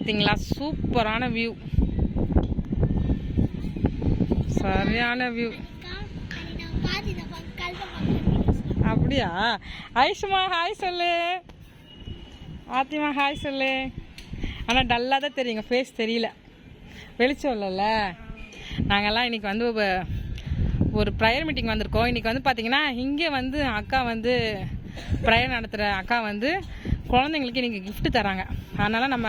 பார்த்தீங்களா, சூப்பரான வியூ, சரியான வியூ. அப்படியா? ஐஷுமா ஹாய் சொல்லு, ஆத்திமா ஹாய் சொல்லு. ஆனால் டல்லாக தான் தெரியுங்க, ஃபேஸ் தெரியல, வெளிச்சம் இல்லைல்ல. நாங்கள்லாம் இன்றைக்கி வந்து ஒரு ப்ரேயர் மீட்டிங் வந்திருக்கோம். இன்றைக்கி வந்து பார்த்திங்கன்னா இங்கே வந்து அக்கா வந்து ப்ரேயர் நடத்துகிற அக்கா வந்து குழந்தைங்களுக்கு இன்றைக்கி கிஃப்ட் தராங்க. அதனால் நம்ம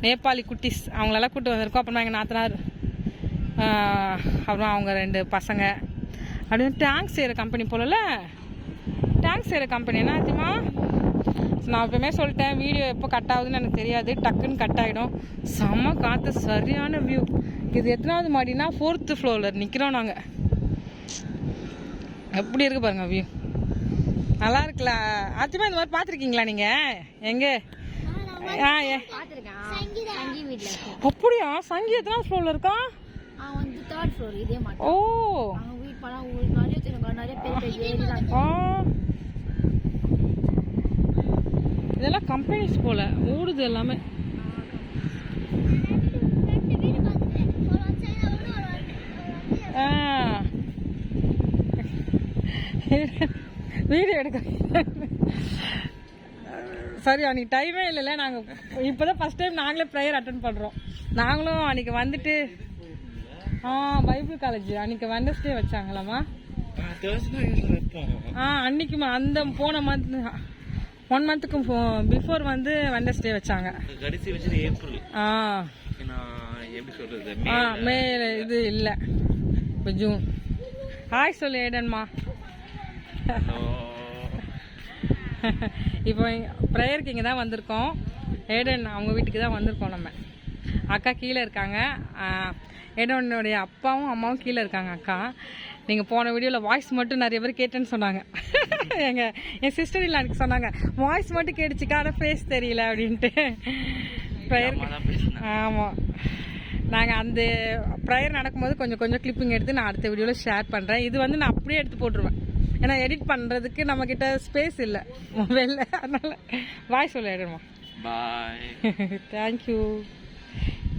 நேபாளி குட்டீஸ் அவங்களெல்லாம் கூப்பிட்டு வந்திருக்கோம். அப்புறமா எங்கள் நாத்தனார், அப்புறம் அவங்க 2 பசங்க, அப்படி வந்து டேங்க் செய்கிற கம்பெனி போலல. டேங்க் செய்கிற கம்பெனி என்ன ஆச்சுமா? நான் எப்பவுமே சொல்லிட்டேன், வீடியோ எப்போ கட் ஆகுதுன்னு எனக்கு தெரியாது, டக்குன்னு கட் ஆகிடும். செம்ம காற்று, சரியான வியூ. இது எத்தனாவது மாடினா 4th ஃப்ளோரில் நிற்கிறோம் நாங்கள். எப்படி இருக்கு பாருங்க வியூ, நல்லா இருக்குல்ல? ஆச்சுமா இந்த மாதிரி பார்த்துருக்கீங்களா நீங்கள்? எங்கே? அப்படியா? சங்கி எத்தனாவது ஃப்ளோரில் இருக்கா? ஓ, இதெல்லாம் கம்பெனிஸ் போல ஓடுது எல்லாமே. வீடியோ எடுக்க சரி, அன்றைக்கி டைமே இல்லைல்ல. நாங்கள் இப்போ தான் ஃபஸ்ட் டைம் நாங்களே ப்ரேயர் அட்டன் பண்ணுறோம். நாங்களும் அன்றைக்கி வந்துட்டு பைபிள் காலேஜ் அன்றைக்கி வெட்னஸ்டே வச்சாங்களாம்மா. அன்றைக்குமா அந்த போன மந்த் 1 மந்த்துக்கு பிஃபோர் வந்து வெட்னஸ்டே வச்சாங்க. மே இது இல்லை, இப்போ ஜூன். ஹாய் சொல்லு ஏடன்மா. இப்போ ப்ரேயருக்கு இங்கே தான் வந்திருக்கோம். ஏடன் அவங்க வீட்டுக்கு தான் வந்திருக்கோம். நம்ம அக்கா கீழே இருக்காங்க, ஏடனுடைய அப்பாவும் அம்மாவும் கீழே இருக்காங்க. அக்கா, நீங்கள் போன வீடியோவில் வாய்ஸ் மட்டும் நிறைய பேர் கேட்டேன்னு சொன்னாங்க. என் சிஸ்டர் இல்லை எனக்கு சொன்னாங்க, வாய்ஸ் மட்டும் கேட்டுச்சுக்கா, ஆனால் ஃபேஸ் தெரியல அப்படின்ட்டு. ப்ரேயருக்கு ஆமாம், நாங்கள் அந்த ப்ரேயர் நடக்கும்போது கொஞ்சம் கொஞ்சம் கிளிப்பிங் எடுத்து நான் அடுத்த வீடியோவில் ஷேர் பண்ணுறேன். இது வந்து நான் அப்படியே எடுத்து போட்டுருவேன், ஏன்னா எடிட் பண்ணுறதுக்கு நம்மக்கிட்ட ஸ்பேஸ் இல்லை மொபைலில். அதனால் வாய்ஸ் சொல்ல எடுமா. பாய், தேங்க்யூ.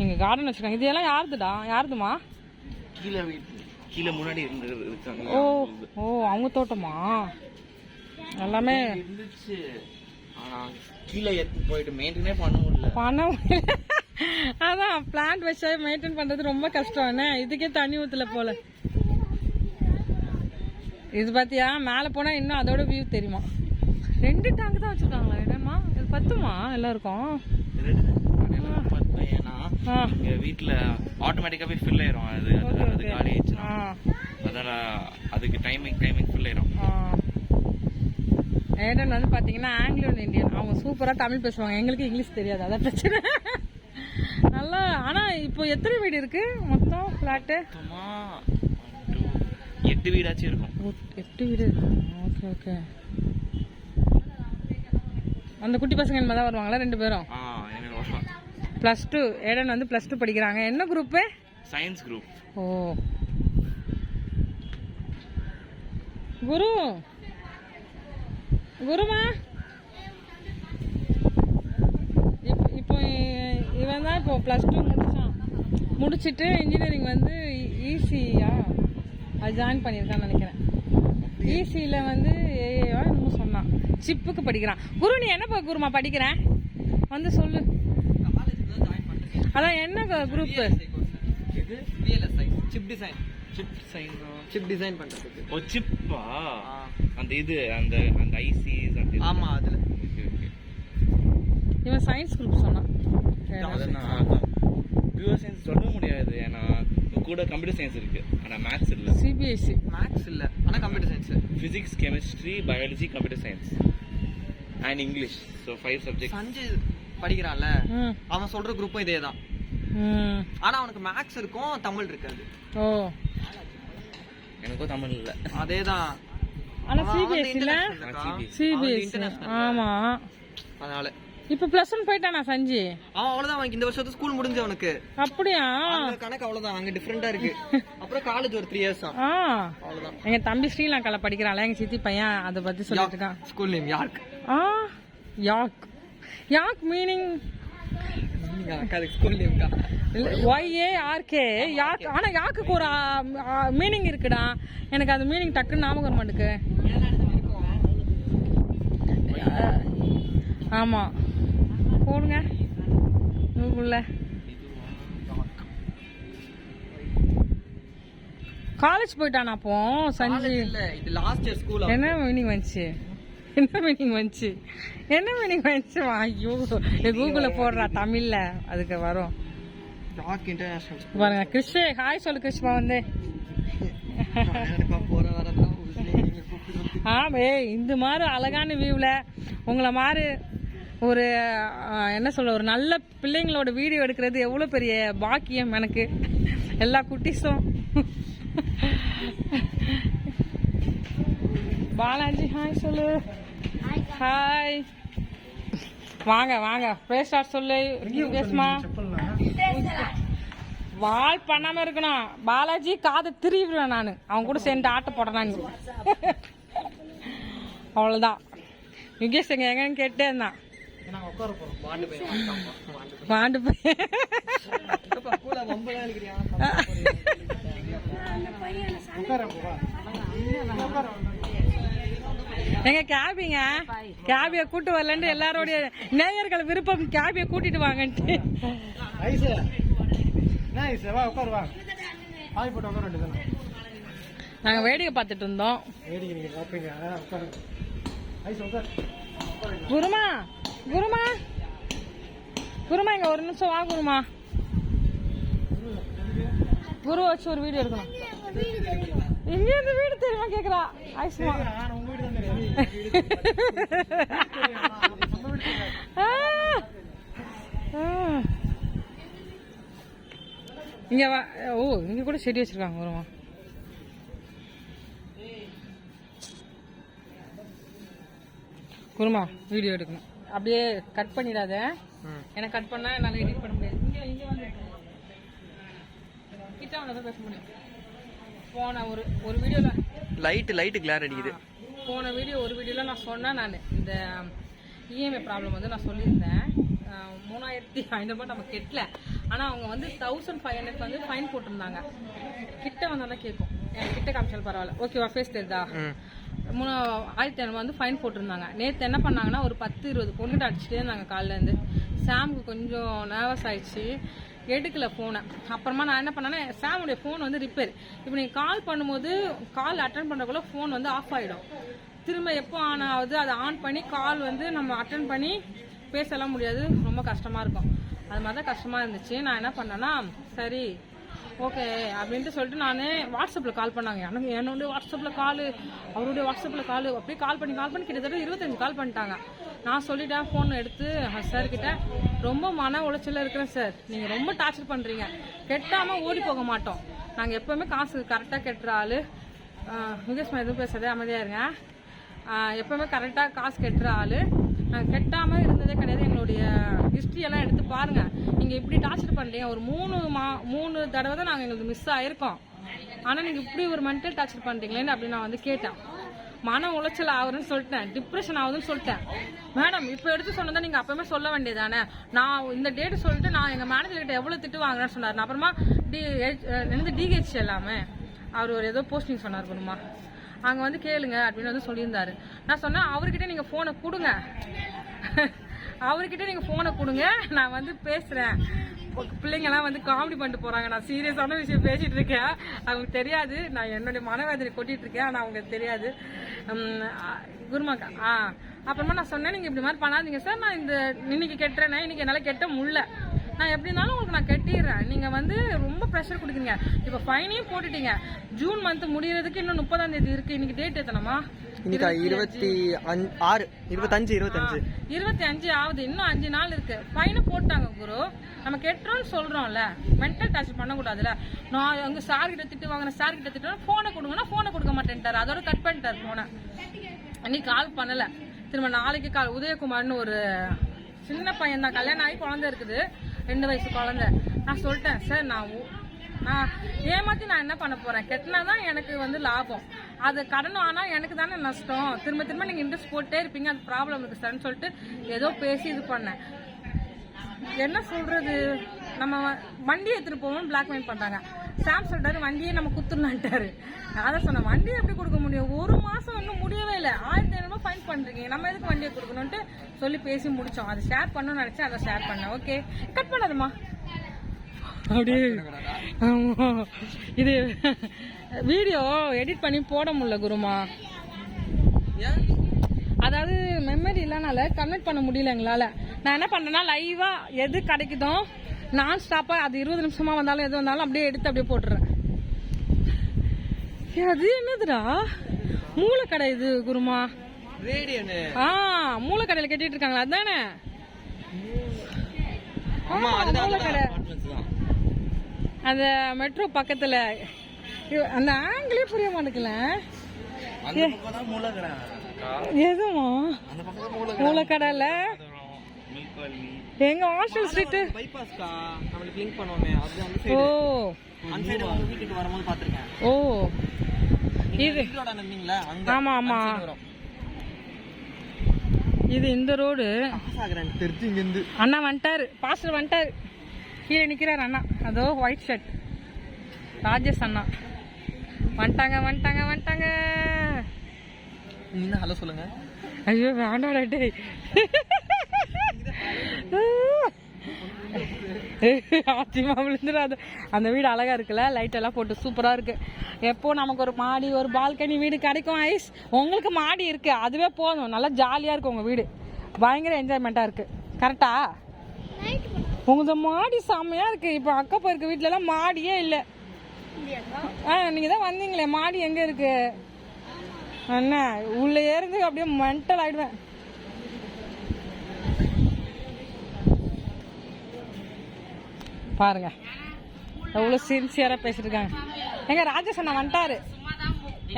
எங்கள் கார்டன் வச்சுருக்காங்க. இதெல்லாம் யாருதுமா? கீழே முன்னாடி இருக்காங்க. ஓ ஓ, அவங்க தோட்டமா? எல்லாமே இருந்துச்சு, ஆனால் கீழே எடுத்து போயிட்டு மெயின்டைனே பண்ண முடியல. அதான் பிளான்ட் வச்சா மெயின்டைன் பண்ணுறது ரொம்ப கஷ்டம். என்ன இதுக்கே தண்ணி ஊற்றல போல. இது பார்த்தியா, மேலே போனால் இன்னும் அதோட வியூ தெரியுமா? 2 டேங்க் தான் வச்சுருக்காங்களா? என்னம்மா இது பத்துமா எல்லாருக்கும்? வீட்டில் ஆட்டோமேட்டிக்காகவே ஃபில் ஆயிரும். அது காலி ஆயிடுச்சுன்னா அதனால் அதுக்கு டைமிங் ஃபில் ஆயிரும். ஏடன் வந்து பார்த்தீங்கன்னா ஆங்கிலோ இந்தியன், அவங்க சூப்பராக தமிழ் பேசுவாங்க. எங்களுக்கு இங்கிலீஷ் தெரியாது, அதான் பிரச்சனை. நல்லா. ஆனால் இப்போ எத்தனை வீடு இருக்கு மொத்தம் ஃப்ளாட்டு? 8 வீடாச்சும் இருக்கும். 8 வீடு இருக்கு. Okay okay. அந்த குட்டி பசங்க என்ன தான் வருவாங்களா 2 பேரும்? +2. ஏடன் வந்து +2 படிக்கிறாங்க. என்ன குரூப்பு? Science group. ஓ, குருமா இப்போ இவன் தான் இப்போ +2 முடிச்சுட்டு இன்ஜினியரிங் வந்து ஈசியா அது ஜாயின் பண்ணியிருக்கான்னு நினைக்கிறேன். ஈசியில் வந்து ஏஏவா இன்னும் சொன்னான், சிப்புக்கு படிக்கிறான். குரு, நீ என்ன குருமா படிக்கிறேன் வந்து சொல்லு. அதான் என்ன குரூப்? சிப் டிசைன் பண்றதுக்கு. ஓ, சிப்பா? அந்த இது அந்த ஐசிஸ் அந்த. ஆமா, அதுல. Okay okay. இவன் சயின்ஸ் குரூப் சொன்னான். பியூர் சயின்ஸ் சொல்ல முடியாது, ஏன்னா கூட கம்ப்யூட்டர் சயின்ஸ் இருக்கு, ஆனா மேத்ஸ் இல்ல. சிபிஎஸ்சி மேத்ஸ் இல்ல, ஆனா computer science, physics, chemistry, biology, computer science and English. So 5 subject. Sanjay படிக்கிறான்ல, அவன் சொல்ற குரூப்பும் இதே தான். ஆனா அவனுக்கு மேத்ஸ் இருக்கும், தமிழ் இருக்காது. ஓ, எனக்கும் தமிழ் இல்ல. அதேதான். ஆனா சிபிஎஸ்சி இல்ல, சிபிஎஸ்சி. ஆமா, அதனால இப்ப +1 போயிட்டானா சஞ்சி? அவன் அவ்வளவுதான், அவனுக்கு இந்த வருஷத்து ஸ்கூல் முடிஞ்சு அவனுக்கு. அப்படியா? கணக்கு அவ்வளவுதான், அங்க டிஃபரெண்டா இருக்கு. அப்புறம் காலேஜ் ஒரு 3 இயர்ஸ் தான். அவ்வளவுதான். எங்க தம்பி ஸ்ரீலங்கால படிக்கிறான்ல, எங்க சித்தி பையன், அத பத்தி சொல்லிட்டு இருக்கான். School name York. York. York meaning YARK யாக்கு. ஆனா யாக்குக்கு ஒரு மீனிங் இருக்குடா. எனக்கு அந்த மீனிங் டக்குன்னு ஞாபகம் வர மாட்டுக்கு. ஆமா போடுங்க கூகுள்ல. காலேஜ் போயிட்டானா அப்போ சஞ்சய்? என்ன மீனிங் வந்துச்சு? என்ன மீனிங் வந்துச்சு? என்ன மீனிங் வந்துச்சு? ஐயோ கூகுள்ல போடுறா தமிழ்ல, அதுக்கு வரும் பாருங்க. கிறிஷ் ஹாய் சொல்லு. கிறிஷ்மா வந்து ஆமே இந்த மாதிரி அழகான வியூவில் உங்களை மாதிரி ஒரு என்ன சொல்ல, ஒரு நல்ல பிள்ளைங்களோட வீடியோ எடுக்கிறது எவ்வளோ பெரிய பாக்கியம் எனக்கு. எல்லா குட்டீஸும் பாலாஜி ஹாய் சொல்லு. ஹாய் வாங்க வாங்க பேஸ்டார் சொல்லு. பேசுமா வால் பண்ணாம இருக்கணும். பாலாஜி காதை திருவிடுவேன் நான், அவங்க கூட சேர்ந்து ஆட்ட போடுறான். அவ்வளோதான். யுகேஷ் எங்க எங்கன்னு கேட்டே இருந்தான். வாண்டு போய் எங்க கேபிங்க, கேபிய கூட்டு வரலன்ட்டு எல்லாரோடைய நேயர்கள் விருப்பம் கேபிய கூட்டிட்டு வாங்கன்ட்டு. நாங்க வேடிக்கை பார்த்துட்டு இருந்தோம். குருமா குருமா குருமா இங்க ஒரு நிமிஷம் வா குருமா. குரு வச்சு ஒரு வீடியோ எடுக்கணும். இங்க இந்த வீடு தெரியுமா கேக்குறா ஐஸ்மா. இங்க வா. ஓ இங்க கூட செடி வச்சிருக்காங்க. வருமா குருமா வீடியோ எடுக்கணும். அப்படியே கட் பண்ணிடாத. எனக்கு கட் பண்ணா என்னால எடிட் பண்ண முடியாது. இங்க இங்க வந்து கிட்ட வந்து பேச முடியும். போன ஒரு வீடியோல லைட் கிளார் அடிக்குது. போன ஒரு வீடியோல நான் சொன்னேன். நான் இந்த இஎம்ஐ ப்ராப்ளம் வந்து நான் சொல்லியிருந்தேன். 3500 ரூபாய் நம்ம கெட்டல. ஆனால் அவங்க வந்து 1500 வந்து ஃபைன் போட்டிருந்தாங்க. கிட்ட வந்தாலும் கேட்கும். கிட்ட காமிச்சாலும் பரவாயில்ல. ஓகேவா? ஃபேஸ் தெரியுதா? 1500 வந்து ஃபைன் போட்டிருந்தாங்க. நேற்று என்ன பண்ணாங்கன்னா ஒரு 10-20 பொண்ணுகிட்ட அடிச்சுட்டே இருந்தாங்க காலிலேருந்து. சாமுக்கு கொஞ்சம் நர்வஸ் ஆயிடுச்சு, எடுக்கல ஃபோனை. அப்புறமா நான் என்ன பண்ணேன்னா, சாமுடைய ஃபோன் வந்து ரிப்பேர். இப்போ நீங்கள் கால் பண்ணும்போது கால் அட்டன் பண்ணுறக்குள்ள ஃபோன் வந்து ஆஃப் ஆகிடும். திரும்ப எப்போ ஆன் ஆகுது அதை ஆன் பண்ணி கால் வந்து நம்ம அட்டன் பண்ணி பேசலாம் முடியாது. ரொம்ப கஷ்டமாக இருக்கும். அது மாதிரி தான் கஷ்டமாக இருந்துச்சு. நான் என்ன பண்ணேன்னா, சரி ஓகே அப்படின்ட்டு சொல்லிட்டு நான் வாட்ஸ்அப்பில் கால் பண்ணாங்க. எனக்கு என்னுடைய வாட்ஸ்அப்பில் கால், அவருடைய வாட்ஸ்அப்பில் கால், அப்படியே கால் பண்ணி கிட்டத்தட்ட 25 கால் பண்ணிட்டாங்க. நான் சொல்லிட்டேன் ஃபோன் எடுத்து சார்கிட்ட, ரொம்ப மன உளைச்சலில் இருக்கிறேன் சார், நீங்கள் ரொம்ப டார்ச்சர் பண்ணுறீங்க, கெட்டாமல் ஓடி போக மாட்டோம், நாங்கள் எப்போவுமே காசு கரெக்டாக கெட்டுற ஆள். முகேஷ்மா எதுவும் பேசுறதே அமைதியாக இருங்க. எப்போவுமே கரெக்டாக காசு கெட்டுற ஆள், நாங்கள் கெட்டாமல் இருந்ததே கிடையாது. எங்களுடைய ஹிஸ்ட்ரியெல்லாம் எடுத்து பாருங்கள். நீங்கள் இப்படி டார்ச்சர் பண்ணுறீங்க. ஒரு 3 தடவை தான் நாங்கள் எங்களுக்கு மிஸ் ஆகிருக்கோம். ஆனால் நீங்கள் இப்படி ஒரு மென்டல் டார்ச்சர் பண்ணுறீங்களேன்னு அப்படி நான் வந்து கேட்டேன். மன உளைச்சல் ஆகுதுன்னு சொல்லிட்டேன், டிப்ரெஷன் ஆகுதுன்னு சொல்லிட்டேன். மேடம் இப்போ எடுத்து சொன்னதான் நீங்கள் அப்பவுமே சொல்ல வேண்டியதானே. நான் இந்த டேட்டு சொல்லிட்டு நான் எங்கள் மேனேஜர்கிட்ட எவ்வளோ திட்டு வாங்குறேன்னு சொன்னார். நான் அப்புறமா டிஹெச் எல்லாமே அவர் ஒரு ஏதோ போஸ்டிங் சொன்னார் பண்ணுமா, அங்கே வந்து கேளுங்க அப்படின்னு வந்து சொல்லியிருந்தாரு. நான் சொன்னேன் அவர்கிட்ட நீங்கள் ஃபோனை கொடுங்க, அவர்கிட்ட நீங்கள் ஃபோனை கொடுங்க, நான் வந்து பேசுகிறேன். பிள்ளைங்கெல்லாம் வந்து காமெடி பண்ணிட்டு போகிறாங்க, நான் சீரியஸான விஷயம் பேசிகிட்டு இருக்கேன், அவங்களுக்கு தெரியாது. நான் என்னுடைய மனவேதனை கொட்டிகிட்டு இருக்கேன், ஆனால் அவங்களுக்கு தெரியாது. குருமாக்கா அப்புறமா நான் சொன்னேன், நீங்கள் இப்படி மாதிரி பண்ணாதீங்க சார், நான் இன்னைக்கு கெட்டுறேன்னா இன்னைக்கு என்னால் கெட்ட முடியல, நான் எப்படி இருந்தாலும் உங்களுக்கு நான் கட்டிடுறேன், நீங்கள் வந்து ரொம்ப ப்ரெஷர் கொடுக்குறீங்க. இப்போ ஃபைனையும் போட்டுட்டீங்க, ஜூன் மந்த் முடியறதுக்கு இன்னும் 30ஆம் தேதி இருக்கு. இன்னைக்கு டேட் எத்தனமா? 25 ஆகுது. இன்னும் 5 நாள் இருக்கு. ஃபைனை போட்டாங்க குரு. நம்ம கெட்டுறோம்னு சொல்றோம்ல, மென்டல் டார்ச்சர் பண்ணக்கூடாதுல்ல. நான் அங்கே சார்கிட்ட திட்டு வாங்கினேன், சார்கிட்ட திட்டு ஃபோனை கொடுங்கன்னா ஃபோனை கொடுக்க மாட்டேன்ட்டார், அதோட கட் பண்ணிட்டார் ஃபோனை. அன்னைக்கு கால் பண்ணல. திரும்ப நாளைக்கு கால். உதயகுமார்னு ஒரு சின்ன பையன் தான், கல்யாணம் ஆகி குழந்தை இருக்குது, 2 வயசு குழந்தை. நான் சொல்லிட்டேன் சார், நான் ஏமாத்தி நான் என்ன பண்ண போறேன், கெட்டினாதான் எனக்கு வந்து லாபம், அது கடன் ஆனா எனக்கு தானே நஷ்டம், திரும்ப நீங்க இன்ட்ரெஸ்ட் போட்டே இருப்பீங்க, அது ப்ராப்ளம் இருக்கு சார்ன்னு சொல்லிட்டு ஏதோ பேசி இது பண்ணேன். என்ன சொல்றது, நம்ம வண்டியை எடுத்துட்டு போவோம் பிளாக்மெயில் பண்றாங்க. சாம் சொல்றாரு வண்டியே நம்ம குத்துடலான்ட்டாரு. அதான் சொன்னேன், வண்டியை எப்படி கொடுக்க முடியும், ஒரு மாசம் இன்னும் முடியவே இல்லை, 1500 ஃபைன் பண்றீங்க, நம்ம எதுக்கு வண்டியை கொடுக்கணும்ட்டு சொல்லி பேசி முடிச்சோம். அதை ஷேர் பண்ணணும்னு நினைச்சேன், அதை ஷேர் பண்ணேன். ஓகே, கட் பண்ணாதம்மா. அப்படியே இது வீடியோ எடிட் பண்ணி போட முடியல குருமா. அதாவது மெமரி இல்லனால கன்வெர்ட் பண்ண முடியல எங்களால. நான் என்ன பண்ணேன்னா லைவா எது கிடைக்குதோ நான் ஸ்டாப்பா, அது 20 நிமிஷமா வந்தாலும் எது வந்தாலும் அப்படியே எடுத்து அப்படியே போட்டுறேன். அது என்னதுடா, மூளைக்கடை இது குருமா. மூளைக்கடையில கட்டிட்டு இருக்காங்களா, அதுதானே மூளைக்கடை. அந்த மெட்ரோ பக்கத்துல அந்த ஆங்கிலே புரிய மாட்டேங்கல. எதுமா மூளைக்கடையில எங்க ஹாஸ்டல் ஸ்ட்ரீட் பைபாஸ்கா நமக்கு லிங்க் பண்ணுவோமே, அது அந்த சைடு. ஓ அந்த சைடு உங்க வீட்டுக்கு வரும்போது பாத்துர்க்கேன். ஓ இது ரோட நின்னீங்களா அங்க. ஆமா ஆமா, இது இந்த ரோடு. ஆசாகரன் தெரிஞ்சு இங்க இருந்து அண்ணா வந்துட்டாரு, பாஸ்டர் வந்துட்டாரு, கீழே நிக்கிறாரு அண்ணா. அதோ ஒயிட் ஷர்ட் ராஜேஷ் அண்ணா வந்துட்டாங்க வந்துட்டாங்க வந்துட்டாங்க. நீங்க ஹலோ சொல்லுங்க. ஐயோ வேண்டாடா டேய், ஆச்சிமா விழுந்துடாது. அந்த வீடு அழகா இருக்குல்ல, லைட் எல்லாம் போட்டு சூப்பரா இருக்கு. எப்போ நமக்கு ஒரு மாடி ஒரு பால்கனி வீடு கிடைக்கும் ஐஸ். உங்களுக்கு மாடி இருக்கு, அதுவே போதும், நல்லா ஜாலியா இருக்கு உங்க வீடு, பயங்கர என்ஜாய்மெண்டா இருக்கு. கரெக்டா? உங்க மாடி செம்மையா இருக்கு. இப்ப அக்கா போயிருக்க வீட்டுல எல்லாம் மாடியே இல்ல. நீங்க தான் வந்தீங்களே, மாடி எங்க இருக்கு அண்ணா? உள்ள ஏறிந்து அப்படியே மென்டல் ஆயிடுவேன். பாருங்க எவ்வளவு சின்சியரா பேசிட்டு இருக்காங்க. எங்க ராஜேஷ் அண்ணா வந்துட்டாரு.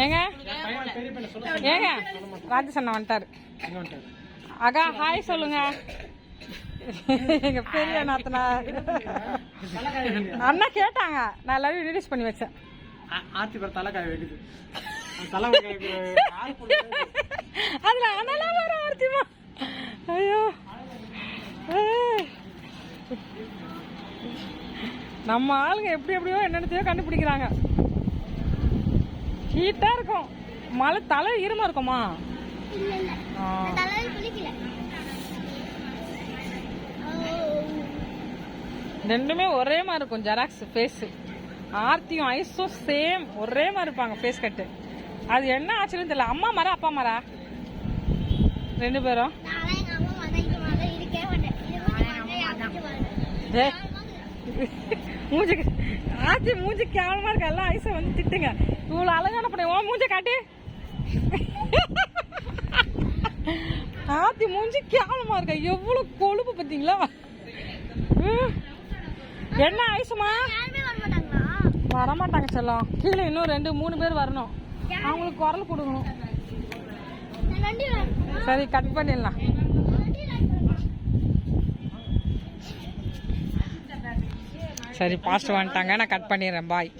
ஏங்க ஏங்க ராஜேஷ் அண்ணா வந்துட்டாரு. அக்கா ஹாய் சொல்லுங்க. எங்க பெரிய நாத்தனா அண்ணா கேட்டாங்க, நான் எல்லாரும் இன்ட்ரோடியூஸ் பண்ணி வச்சேன். அதுல அண்ணலாம் வர ஆர்த்திமா. ஐயோ நம்ம ஆளுங்க எப்படி எப்படியோ என்னென்னத்தையோ கண்டுபிடிக்கிறாங்க. ஹீட்டா இருக்கும், மழை தலை ஈரமா இருக்குமா? ரெண்டுமே ஒரே மாதிரி இருக்கும். ஜெராக்ஸ் ஃபேஸ், ஆர்த்தியும் ஐஸும் சேம் ஒரே மாதிரி இருப்பாங்க ஃபேஸ் கட்டு. அது என்ன ஆச்சுன்னு தெரியல. அம்மா மாரா அப்பா மாரா ரெண்டு பேரும்? மூஞ்சி ஆச்சி மூஞ்சி கேவலமா இருக்க. எல்லாம் ஐஸை வந்து திட்டுங்க. இவ்வளவு அழகான பண்ண உன் மூஞ்ச காட்டு. ஆத்தி மூஞ்சி கேவலமா இருக்க, எவ்வளவு கொழுப்பு பாத்தீங்களா? என்ன ஐசுமா வரமாட்டாங்க செல்லம். கீழே இன்னும் 2-3 பேர் வரணும், அவங்களுக்கு குரல் கொடுக்கணும். சரி கட் பண்ணிடலாம். சரி பாஸ்ட் வந்துட்டாங்க, நான் கட் பண்ணிடுறேன். பாய்.